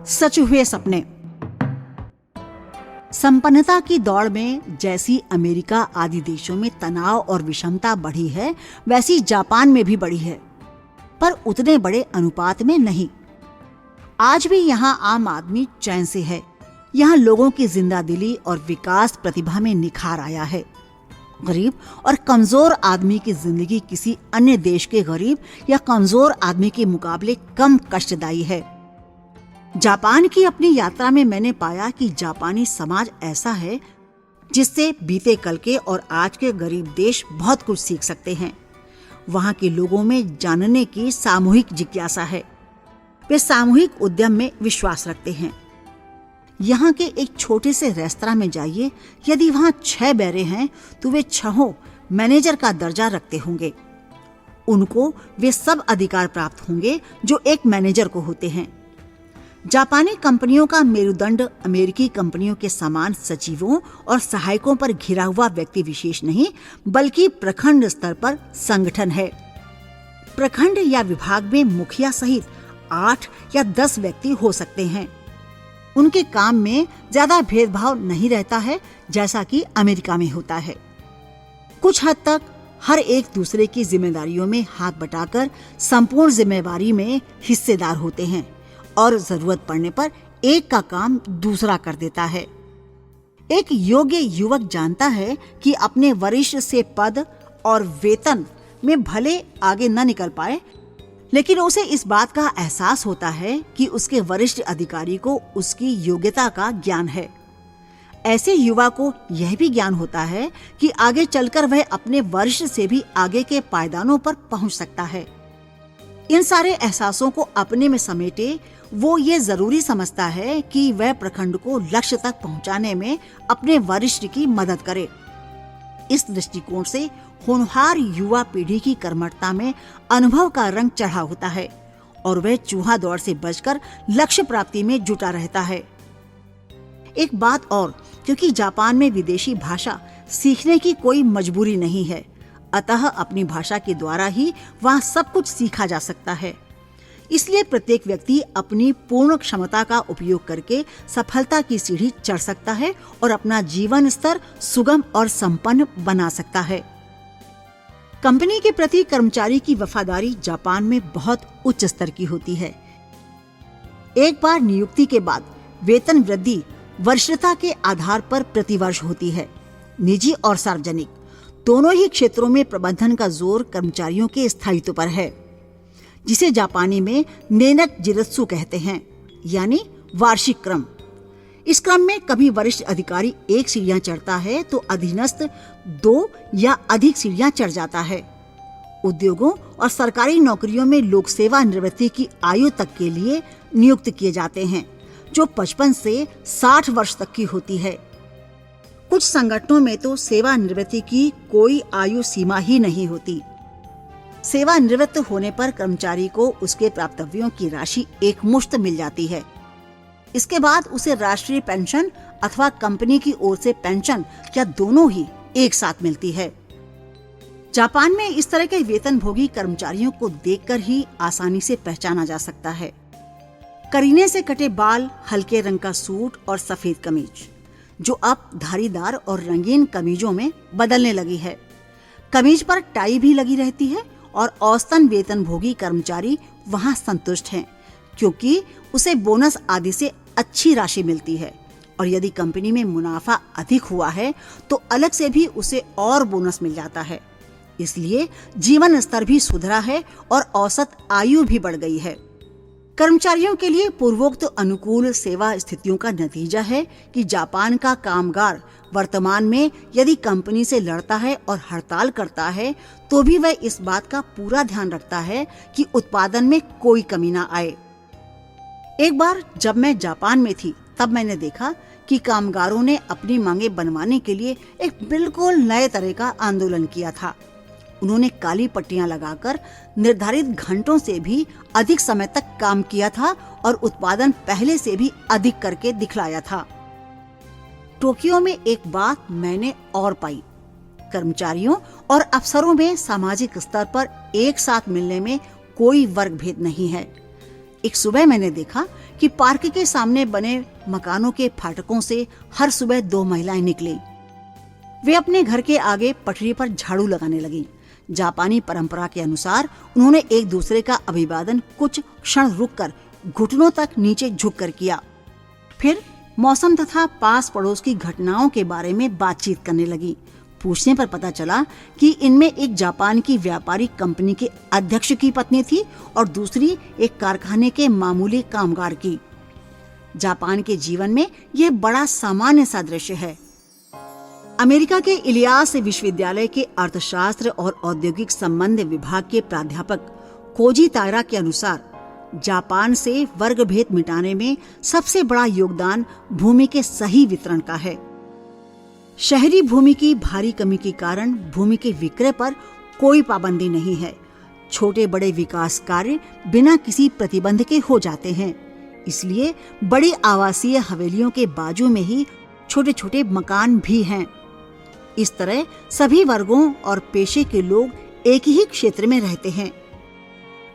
सच हुए सपने। संपन्नता की दौड़ में जैसी अमेरिका आदि देशों में तनाव और विषमता बढ़ी है, वैसी जापान में भी बढ़ी है, पर उतने बड़े अनुपात में नहीं। आज भी यहाँ आम आदमी चैन से है। यहाँ लोगों की जिंदादिली और विकास प्रतिभा में निखार आया है। गरीब और कमजोर आदमी की जिंदगी किसी अन्य देश के गरीब या कमजोर आदमी के मुकाबले कम कष्टदायी है। जापान की अपनी यात्रा में मैंने पाया कि जापानी समाज ऐसा है जिससे बीते कल के और आज के गरीब देश बहुत कुछ सीख सकते हैं। वहाँ के लोगों में जानने की सामूहिक जिज्ञासा है। वे सामूहिक उद्यम में विश्वास रखते हैं। यहाँ के एक छोटे से रेस्तरां में जाइए, यदि वहाँ 6 बैरे हैं तो वे 6 मैनेजर का दर्जा रखते होंगे। उनको वे सब अधिकार प्राप्त होंगे जो एक मैनेजर को होते हैं। जापानी कंपनियों का मेरुदंड अमेरिकी कंपनियों के समान सचिवों और सहायकों पर घिरा हुआ व्यक्ति विशेष नहीं, बल्कि प्रखंड स्तर पर संगठन है। प्रखंड या विभाग में मुखिया सहित 8 या 10 व्यक्ति हो सकते हैं। उनके काम में ज्यादा भेदभाव नहीं रहता है, जैसा कि अमेरिका में होता है। कुछ हद तक हर एक दूसरे की जिम्मेदारियों में हाथ बटाकर संपूर्ण जिम्मेवारी में हिस्सेदार होते हैं और जरूरत पड़ने पर एक का काम दूसरा कर देता है। एक योग्य युवक जानता है कि अपने वरिष्ठ से पद और वेतन में भले आगे न निकल पाए, लेकिन उसे इस बात का एहसास होता है कि उसके वरिष्ठ अधिकारी को उसकी योग्यता का ज्ञान है। ऐसे युवा को यह भी ज्ञान होता है कि आगे चलकर वह अपने वरिष्ठ से भी आगे के पायदानों पर पहुंच सकता है। इन सारे एहसासों को अपने में समेटे वो ये जरूरी समझता है कि वह प्रखंड को लक्ष्य तक पहुंचाने में अपने वरिष्ठ की मदद करे। इस दृष्टिकोण से होनहार युवा पीढ़ी की कर्मठता में अनुभव का रंग चढ़ा होता है और वह चूहा दौड़ से बचकर लक्ष्य प्राप्ति में जुटा रहता है। एक बात और, क्योंकि जापान में विदेशी भाषा सीखने की कोई मजबूरी नहीं है, अतः अपनी भाषा के द्वारा ही वहाँ सब कुछ सीखा जा सकता है। इसलिए प्रत्येक व्यक्ति अपनी पूर्ण क्षमता का उपयोग करके सफलता की सीढ़ी चढ़ सकता है और अपना जीवन स्तर सुगम और संपन्न बना सकता है। कंपनी के प्रति कर्मचारी की वफादारी जापान में बहुत उच्च स्तर की होती है। एक बार नियुक्ति के बाद वेतन वृद्धि वरिष्ठता के आधार पर प्रतिवर्ष होती है। निजी और सार्वजनिक दोनों ही क्षेत्रों में प्रबंधन का जोर कर्मचारियों के स्थायित्व पर है, जिसे जापानी में नेनक जिरत्सु कहते हैं, यानी वार्षिक क्रम। इस क्रम में कभी वरिष्ठ अधिकारी 1 सीढ़ियां चढ़ता है तो अधीनस्थ 2 या अधिक सीढ़ियां चढ़ जाता है। उद्योगों और सरकारी नौकरियों में लोग सेवा निवृत्ति की आयु तक के लिए नियुक्त किए जाते हैं, जो 55 से 60 वर्ष तक की होती है। कुछ संगठनों में तो सेवा निवृत्ति की कोई आयु सीमा ही नहीं होती। सेवा निवृत्त होने पर कर्मचारी को उसके प्राप्तव्यों की राशि एकमुश्त मिल जाती है। इसके बाद उसे राष्ट्रीय पेंशन अथवा कंपनी की ओर से पेंशन या दोनों ही एक साथ मिलती है। जापान में इस तरह के वेतनभोगी कर्मचारियों को देखकर ही आसानी से पहचाना जा सकता है। करीने से कटे बाल, हल्के रंग का सूट और सफेद कमीज, जो अब धारीदार और रंगीन कमीजों में बदलने लगी है। कमीज पर टाई भी लगी रहती है और औसतन वेतनभोगी कर्मचारी वहां संतुष्ट हैं, क्योंकि उसे बोनस आदि से अच्छी राशि मिलती है और यदि कंपनी में मुनाफा अधिक हुआ है तो अलग से भी उसे और बोनस मिल जाता है। इसलिए जीवन स्तर भी सुधरा है और औसत आयु भी बढ़ गई है। कर्मचारियों के लिए पूर्वोक्त अनुकूल सेवा स्थितियों का नतीजा है कि जापान का कामगार वर्तमान में यदि कंपनी से लड़ता है और हड़ताल करता है तो भी वह इस बात का पूरा ध्यान रखता है कि उत्पादन में कोई कमी न आए। एक बार जब मैं जापान में थी तब मैंने देखा कि कामगारों ने अपनी मांगे बनवाने के लिए एक बिल्कुल नए तरह का आंदोलन किया था। उन्होंने काली पट्टियां लगाकर निर्धारित घंटों से भी अधिक समय तक काम किया था और उत्पादन पहले से भी अधिक करके दिखलाया था। टोक्यो में एक बात मैंने और पाई, कर्मचारियों और अफसरों में सामाजिक स्तर पर एक साथ मिलने में कोई वर्ग भेद नहीं है। एक सुबह मैंने देखा कि पार्क के सामने बने मकानों के फाटकों से हर सुबह 2 महिलाएं निकली। वे अपने घर के आगे पटरी पर झाड़ू लगाने लगीं। जापानी परंपरा के अनुसार उन्होंने एक दूसरे का अभिवादन कुछ क्षण रुककर घुटनों तक नीचे झुककर किया। फिर मौसम तथा पास पड़ोस की घटनाओं के बारे में बातचीत करने लगी। पूछने पर पता चला कि इनमें एक जापान की व्यापारिक कंपनी के अध्यक्ष की पत्नी थी और दूसरी एक कारखाने के मामूली कामगार की। जापान के जीवन में यह बड़ा सामान्य सा दृश्य है। अमेरिका के इलियास विश्वविद्यालय के अर्थशास्त्र और औद्योगिक संबंध विभाग के प्राध्यापक कोजी तायरा के अनुसार जापान से वर्ग भेद मिटाने में सबसे बड़ा योगदान भूमि के सही वितरण का है। शहरी भूमि की भारी कमी के कारण भूमि के विक्रय पर कोई पाबंदी नहीं है। छोटे बड़े विकास कार्य बिना किसी प्रतिबंध के हो जाते हैं। इसलिए बड़ी आवासीय हवेलियों के बाजू में ही छोटे छोटे मकान भी हैं। इस तरह सभी वर्गों और पेशे के लोग एक ही क्षेत्र में रहते हैं।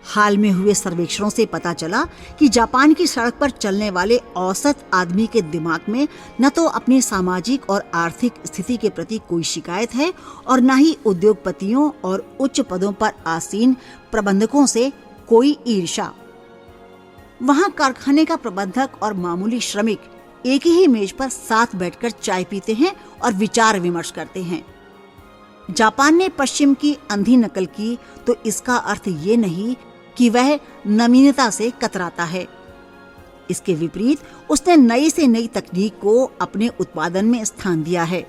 हाल में हुए सर्वेक्षणों से पता चला कि जापान की सड़क पर चलने वाले औसत आदमी के दिमाग में न तो अपनी सामाजिक और आर्थिक स्थिति के प्रति कोई शिकायत है और न ही उद्योगपतियों और उच्च पदों पर आसीन प्रबंधकों से कोई ईर्ष्या। वहां कारखाने का प्रबंधक और मामूली श्रमिक एक ही मेज पर साथ बैठकर चाय पीते हैं और विचार विमर्श करते हैं। जापान ने पश्चिम की अंधी नकल की तो इसका अर्थ ये नहीं कि वह नवीनता से कतराता है। इसके विपरीत उसने नई से नई तकनीक को अपने उत्पादन में स्थान दिया है।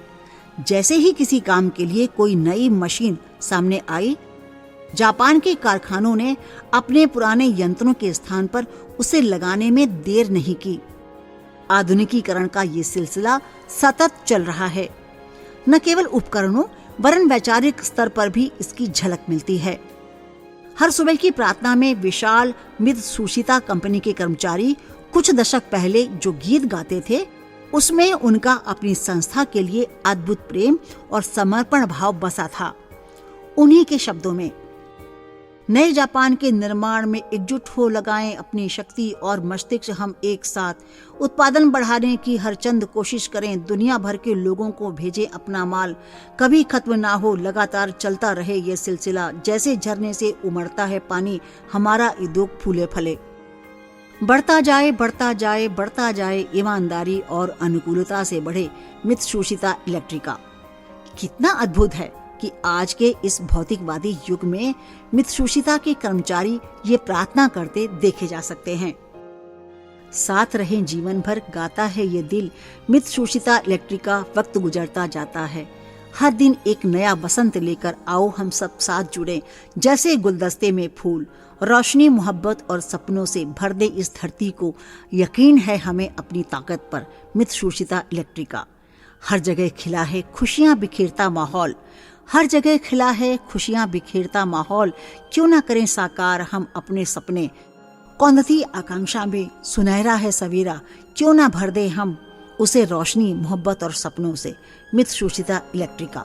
जैसे ही किसी काम के लिए कोई नई मशीन सामने आई, जापान के कारखानों ने अपने पुराने यंत्रों के स्थान पर उसे लगाने में देर नहीं की। आधुनिकीकरण का ये सिलसिला सतत चल रहा है। न केवल उपकरणों वरन वैचारिक स्तर पर भी इसकी झलक मिलती है। हर सुबह की प्रार्थना में विशाल मित्सुशिता कंपनी के कर्मचारी कुछ दशक पहले जो गीत गाते थे, उसमें उनका अपनी संस्था के लिए अद्भुत प्रेम और समर्पण भाव बसा था। उन्हीं के शब्दों में, नए जापान के निर्माण में एकजुट हो लगाएं अपनी शक्ति और मस्तिष्क, हम एक साथ उत्पादन बढ़ाने की हर चंद कोशिश करें, दुनिया भर के लोगों को भेजें अपना माल, कभी खत्म ना हो, लगातार चलता रहे ये सिलसिला, जैसे झरने से उमड़ता है पानी, हमारा उद्योग फूले फले, बढ़ता जाए बढ़ता जाए बढ़ता जाए, ईमानदारी और अनुकूलता से बढ़े मित्सुशिता इलेक्ट्रिका। कितना अद्भुत है कि आज के इस भौतिकवादी युग में मित्सुशिता के कर्मचारी ये प्रार्थना करते देखे जा सकते हैं। साथ रहें जीवन भर, गाता है ये दिल, मित्सुशिता इलेक्ट्रिका, वक्त गुजरता जाता है, हर दिन एक नया बसंत लेकर आओ हम सब साथ जुड़े, जैसे गुलदस्ते में फूल, रोशनी मोहब्बत और सपनों से भर दे इस धरती को, यकीन है हमें अपनी ताकत पर, मित्सुशिता इलेक्ट्रिका। हर जगह खिला है खुशियां बिखेरता माहौल, हर जगह खिला है खुशियां बिखेरता माहौल, क्यों ना करें साकार हम अपने सपने, कौंधती आकांक्षा में सुनहरा है सवेरा, क्यों ना भर दे हम उसे रोशनी मोहब्बत और सपनों से, मित्सुशिता इलेक्ट्रिका।